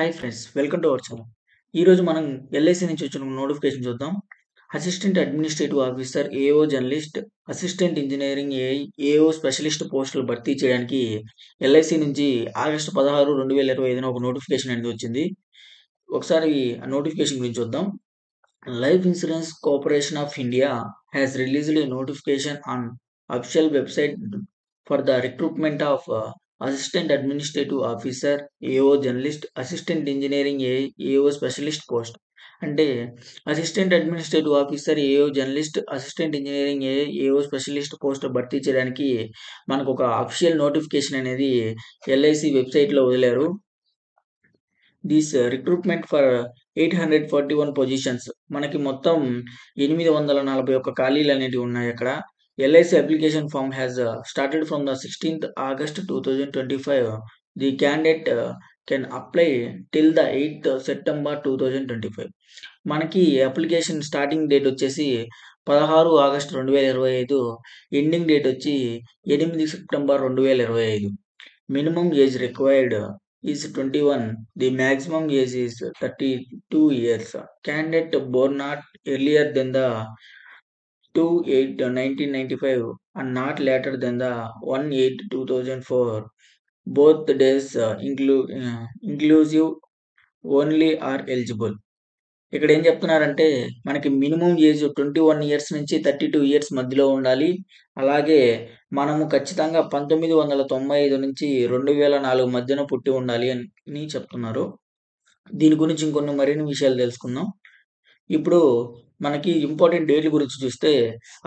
Hi friends, welcome to our channel. ఈరోజు మనం LIC నుంచి వచ్చిన నోటిఫికేషన్ చూద్దాం. Assistant administrative officer, AO journalist, assistant engineering AI, AO specialist పోస్టులు భర్తీ చేయడానికి ఎల్ఐసి నుంచి ఆగస్టు 16, 2025 ఒక నోటిఫికేషన్ అనేది వచ్చింది. ఒకసారి ఆ నోటిఫికేషన్ గురించి చూద్దాం. Life insurance corporation of India has released a notification on official website for the recruitment of assistant administrative officer, AO journalist, assistant engineering AO specialist post. అంటే assistant administrative officer, AO journalist, assistant engineering AO specialist post భర్తీ చేయడానికి మనకు ఒక official notification అనేది LIC వెబ్సైట్లో వదిలారు. This recruitment for 841 positions, మనకి మొత్తం 841 ఖాళీలు అనేవి ఉన్నాయి అక్కడ. LIC application form has started from the 16th August 2025. The candidate can apply till the 8th September 2025. మనకి అప్లికేషన్ స్టార్టింగ్ డేట్ వచ్చేసి 16 ఆగస్టు 2025, ఎండింగ్ డేట్ వచ్చి 8 September 2025. Minimum age required is 21. The maximum age is 32 years. Candidate born not earlier than the 2/8/1995 and not later than the 1/8/2004. Both days inclusive only are eligible. ఇక్కడ ఏం చెప్తున్నారంటే మనకి minimum age 21 years నుంచి 32 years మధ్యలో ఉండాలి. అలాగే మనము ఖచ్చితంగా 1995 నుంచి 2004 మధ్యన పుట్టి ఉండాలి అని చెప్తున్నారు. దీని గురించి ఇంకొన్ని మరిన్ని విషయాలు తెలుసుకుందాం. ఇప్పుడు మనకి ఇంపార్టెంట్ డేట్ల గురించి చూస్తే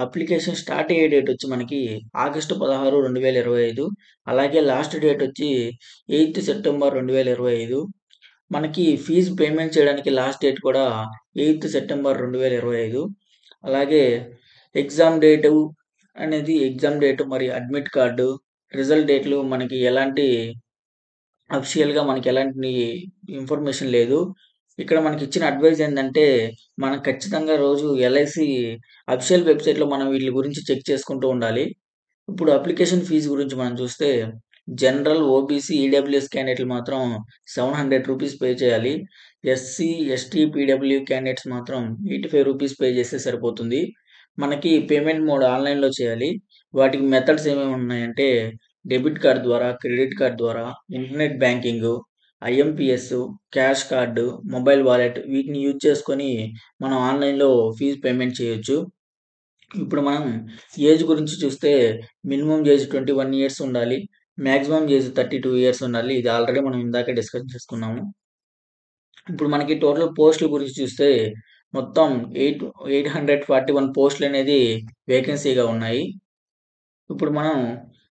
అప్లికేషన్ స్టార్ట్ అయ్యే డేట్ వచ్చి మనకి ఆగస్టు 16, 2025. అలాగే లాస్ట్ డేట్ వచ్చి 8th September 2025. మనకి ఫీజు పేమెంట్ చేయడానికి లాస్ట్ డేట్ కూడా 8th September 2025. అలాగే ఎగ్జామ్ డేట్ మరి అడ్మిట్ కార్డు, రిజల్ట్ డేట్లు మనకి ఎలాంటి అఫీషియల్గా మనకి ఎలాంటి ఇన్ఫర్మేషన్ లేదు. ఇక్కడ మనకి ఇచ్చిన అడ్వైజ్ ఏంటంటే మనం ఖచ్చితంగా రోజు ఎల్ఐసి అఫీషియల్ వెబ్సైట్లో మనం వీటి గురించి చెక్ చేసుకుంటూ ఉండాలి. ఇప్పుడు అప్లికేషన్ ఫీజు గురించి మనం చూస్తే జనరల్, ఓబీసీ, ఈడబ్ల్యూఎస్ క్యాండిడేట్లు మాత్రం 700 రూపీస్ పే చేయాలి. ఎస్సీ, ఎస్టీ, పీడబ్ల్యూ క్యాండిడేట్స్ మాత్రం 85 రూపీస్ పే చేస్తే సరిపోతుంది. మనకి పేమెంట్ మోడ్ ఆన్లైన్లో చేయాలి. వాటికి మెథడ్స్ ఏమేమి ఉన్నాయంటే డెబిట్ కార్డ్ ద్వారా, క్రెడిట్ కార్డ్ ద్వారా, internet banking, IMPS, cash card, mobile wallet వీటిని యూజ్ చేసుకొని మనం ఆన్లైన్లో ఫీజు పేమెంట్ చేయొచ్చు. ఇప్పుడు మనం ఏజ్ గురించి చూస్తే మినిమం ఏజ్ 21 ఇయర్స్ ఉండాలి. మ్యాక్సిమం ఏజ్ 32 ఇయర్స్ ఉండాలి. ఇది ఆల్రెడీ మనం ఇందాకే డిస్కస్ చేసుకున్నాము. ఇప్పుడు మనకి టోటల్ పోస్టుల గురించి చూస్తే మొత్తం 841 పోస్టులు అనేది వేకెన్సీగా ఉన్నాయి. ఇప్పుడు మనం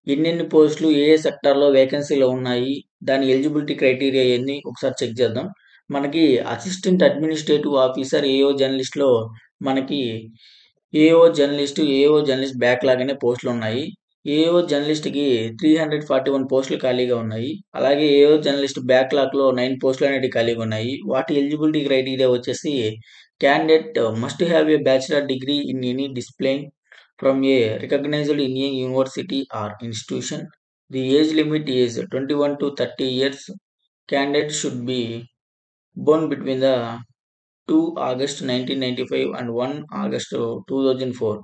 ఎన్ని పోస్టులు ఏ సెక్టార్లో వేకెన్సీలో ఉన్నాయి, దాని ఎలిజిబిలిటీ క్రైటీరియా ఏంది ఒకసారి చెక్ చేద్దాం. మనకి అసిస్టెంట్ అడ్మినిస్ట్రేటివ్ ఆఫీసర్, ఏఓ జర్నలిస్ట్లో మనకి ఏఓ జర్నలిస్ట్ బ్యాక్లాగ్ అనే పోస్టులు ఉన్నాయి. ఏఓ జర్నలిస్ట్కి 341 పోస్టులు ఖాళీగా ఉన్నాయి. అలాగే ఏఓ జర్నలిస్ట్ బ్యాక్లాగ్లో 9 పోస్టులు అనేవి ఖాళీగా ఉన్నాయి. వాటి ఎలిజిబిలిటీ క్రైటీరియా వచ్చేసి candidate must have a bachelor degree in any discipline from a recognized Indian university or institution. The age limit is 21 to 30 years. Candidate should be born between the 2 August 1995 and 1 August 2004.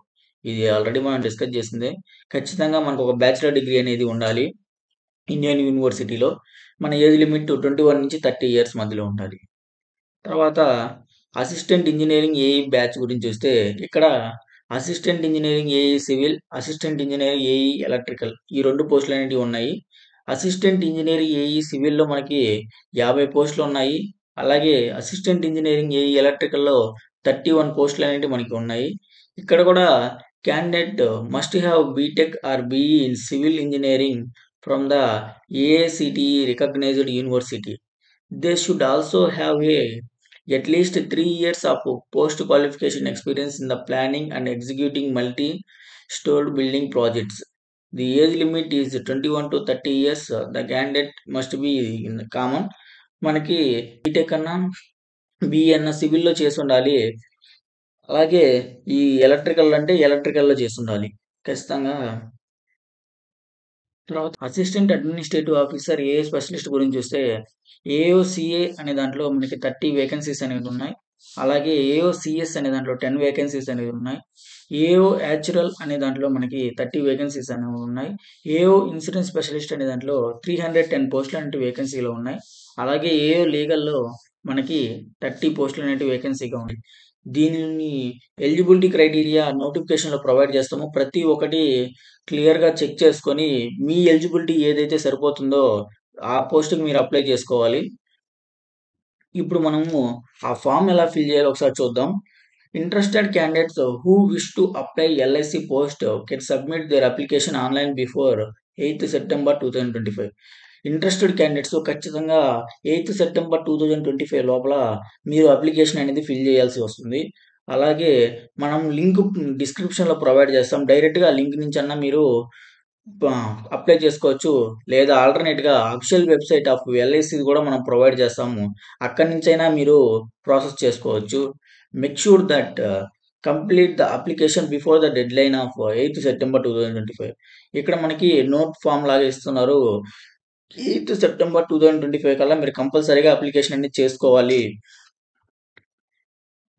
ఇది already మనం discuss చేసిందే. ఖచ్చితంగా మనకు ఒక bachelor degree అనేది ఉండాలి Indian యూనివర్సిటీలో. మన ఏజ్ లిమిట్ 21 నుంచి 30 ఇయర్స్ మధ్యలో ఉండాలి. తర్వాత అసిస్టెంట్ ఇంజనీరింగ్ ఏఈ బ్యాచ్ గురించి చూస్తే ఇక్కడ assistant engineering AE civil, assistant engineering AE electrical ఈ 2 పోస్టులు అనేవి ఉన్నాయి. అసిస్టెంట్ ఇంజనీరింగ్ ఏఈ సివిల్లో మనకి 50 పోస్టులు ఉన్నాయి. అలాగే అసిస్టెంట్ ఇంజనీరింగ్ ఏఈ ఎలక్ట్రికల్లో 31 పోస్టులు అనేవి మనకి ఉన్నాయి. ఇక్కడ కూడా candidate must have BTech or BE in civil engineering from the AICTE recognised university. They should also have at least 3 years of post qualification experience in the planning and executing multi-stored building projects. The age limit is 21 to 30 years. The candidate must be in common. మనకి BTech అన్నా BE అన్న సివిల్లో చేసి ఉండాలి. అలాగే ఈ electrical అంటే ఎలక్ట్రికల్లో చేసి ఉండాలి ఖచ్చితంగా. తర్వాత అసిస్టెంట్ అడ్మినిస్ట్రేటివ్ ఆఫీసర్ ఏఏ స్పెషలిస్ట్ గురించి చూస్తే ఏఓసిఏ అనే దాంట్లో మనకి 30 వేకెన్సీస్ అనేవి ఉన్నాయి. అలాగే ఏఓసిఎస్ అనే దాంట్లో 10 వేకెన్సీస్ అనేవి ఉన్నాయి. ఏఓ యాచురల్ అనే దాంట్లో మనకి 30 వేకెన్సీస్ అనేవి ఉన్నాయి. ఏఓ ఇన్సూరెన్స్ స్పెషలిస్ట్ అనే దాంట్లో 310 పోస్టులు అనేవి వేకెన్సీలో ఉన్నాయి. అలాగే ఏఓ లీగల్లో మనకి 30 పోస్టులు అనేవి వేకెన్సీగా ఉన్నాయి. దీనిని ఎలిజిబిలిటీ క్రైటీరియా నోటిఫికేషన్లో ప్రొవైడ్ చేస్తాము. ప్రతి ఒక్కటి క్లియర్‌గా చెక్ చేసుకొని మీ ఎలిజిబిలిటీ ఏదైతే సరిపోతుందో ఆ పోస్ట్‌కి మీరు అప్లై చేసుకోవాలి. ఇప్పుడు మనము ఆ ఫామ్ ఎలా ఫిల్ చేయాలో ఒకసారి చూద్దాం. Interested candidates who wish to apply LIC post can submit their application online before 8th September 2025. Interested candidates ఖచ్చితంగా 8th సెప్టెంబర్ 2025 లోపల మీరు అప్లికేషన్ అనేది ఫిల్ చేయాల్సి వస్తుంది. అలాగే మనం లింక్ డిస్క్రిప్షన్‌లో ప్రొవైడ్ చేస్తాం. డైరెక్ట్‌గా ఆ లింక్ నుంచన్నా మీరు అప్లై చేసుకోవచ్చు. లేదా ఆల్టర్‌నేట్‌గా అఫీషియల్ వెబ్‌సైట్ ఆఫ్ ఎల్ఐసిది కూడా మనం ప్రొవైడ్ చేస్తాము. అక్కడి నుంచైనా మీరు ప్రాసెస్ చేసుకోవచ్చు. Make sure that complete the application before the deadline of 8th September 2025. ఇక్కడ మనకి నోట్ ఫార్మ్ లాగా ఇస్తున్నారు. 8th సెప్టెంబర్ 2025 కల్లా మీరు కంపల్సరీగా అప్లికేషన్ అనేది చేసుకోవాలి.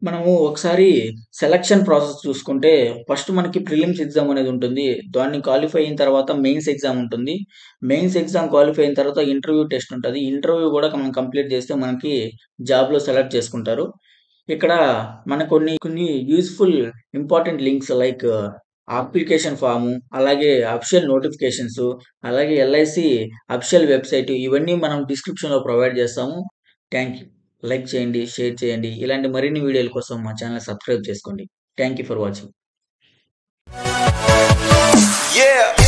మనము ఒకసారి సెలక్షన్ ప్రాసెస్ చూసుకుంటే ఫస్ట్ మనకి ప్రిలిమ్స్ ఎగ్జామ్ అనేది ఉంటుంది. దాన్ని క్వాలిఫై అయిన తర్వాత మెయిన్స్ ఎగ్జామ్ ఉంటుంది. మెయిన్స్ ఎగ్జామ్ క్వాలిఫై అయిన తర్వాత ఇంటర్వ్యూ టెస్ట్ ఉంటది. ఇంటర్వ్యూ కూడా మనం కంప్లీట్ చేస్తే మనకి జాబ్‌లో సెలెక్ట్ చేసుకుంటారు. ఇక్కడ మనకు కొన్ని useful important links like application form, అలాగే అఫీషియల్ నోటిఫికేషన్స్, అలాగే ఎల్ఐసి అఫీషియల్ వెబ్‌సైట్ ఇవన్నీ మనం డిస్క్రిప్షన్‌లో ప్రొవైడ్ చేస్తాము. Thank you. లైక్ చేయండి, షేర్ చేయండి. ఇలాంటి మరిన్ని వీడియోల కోసం మా ఛానెల్ సబ్స్క్రైబ్ చేసుకోండి. Thank you for watching. Yeah.